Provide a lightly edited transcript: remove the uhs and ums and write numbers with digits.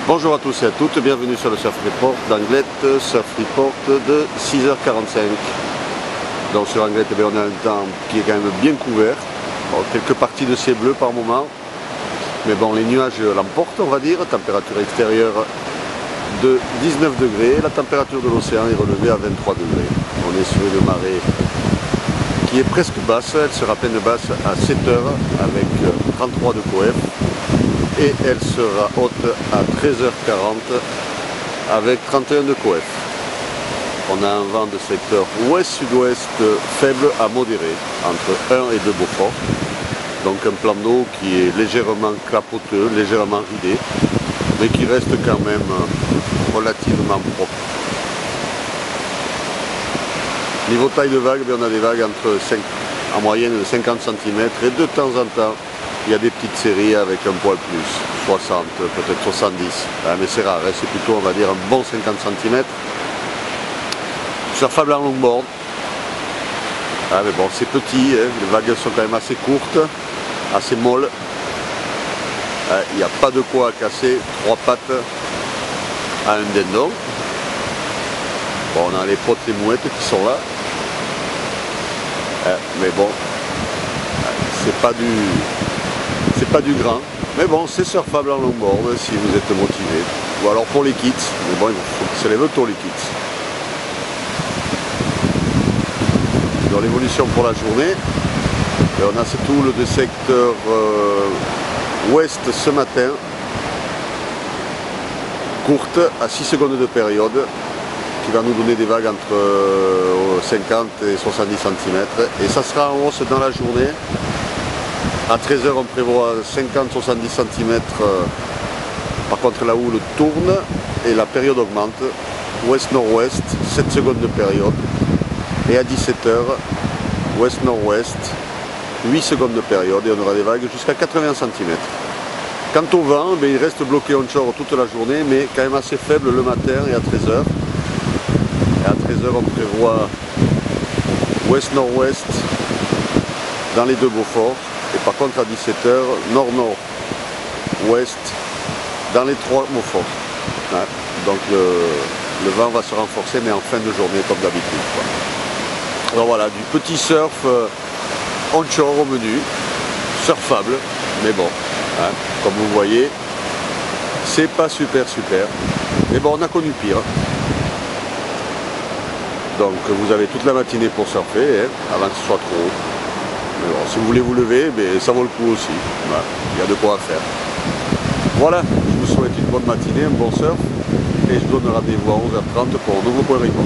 Bonjour à tous et à toutes, bienvenue sur le Surf Report d'Anglette, Surf Report de 6h45. Donc sur Anglette, on a un temps qui est quand même bien couvert, bon, quelques parties de ciel bleu par moment, mais bon, les nuages l'emportent, on va dire. Température extérieure de 19 degrés, la température de l'océan est relevée à 23 degrés. On est sur une marée qui est presque basse, elle sera à peine basse à 7h avec 33 de coef. Et elle sera haute à 13h40 avec 31 de coef. On a un vent de secteur ouest-sud-ouest faible à modéré, entre 1 et 2 Beaufort. Donc un plan d'eau qui est légèrement clapoteux, légèrement ridé, mais qui reste quand même relativement propre. Niveau taille de vague, on a des vagues en moyenne de 50 cm et de temps en temps, il y a des petites séries avec un poil plus, 60, peut-être 70, mais c'est rare, c'est plutôt, on va dire, un bon 50 cm. Surfable en longboard, mais bon, c'est petit, les vagues sont quand même assez courtes, assez molles. Il n'y a pas de quoi casser 3 pattes à un dindon. Bon, on a les potes, les mouettes qui sont là, mais bon, c'est pas du grand, mais bon, c'est surfable en longboard si vous êtes motivé. Ou alors pour les kits, mais bon, il faut qu'ils se lèvent tôt les kits. Dans l'évolution pour la journée, on a surtout le secteur ouest ce matin, courte à 6 secondes de période, qui va nous donner des vagues entre 50 et 70 cm. Et ça sera en hausse dans la journée. À 13h, on prévoit 50-70 cm. Par contre, la houle tourne et la période augmente. Ouest-nord-ouest, 7 secondes de période. Et à 17h, ouest-nord-ouest, 8 secondes de période. Et on aura des vagues jusqu'à 80 cm. Quant au vent, il reste bloqué onshore toute la journée, mais quand même assez faible le matin et à 13h. Et à 13h, on prévoit ouest-nord-ouest dans les deux Beauforts. Et par contre à 17h, nord-nord-ouest dans les 3 Beauforts. Donc le vent va se renforcer, mais en fin de journée comme d'habitude. Alors voilà, du petit surf onshore au menu, surfable, mais bon, comme vous voyez, c'est pas super. Mais bon, on a connu pire. Donc vous avez toute la matinée pour surfer, avant que ce soit trop haut. Mais bon, si vous voulez vous lever, ça vaut le coup aussi. Il y a de quoi faire. Voilà, je vous souhaite une bonne matinée, un bon surf. Et je vous donne rendez-vous à 11h30 pour un nouveau point report.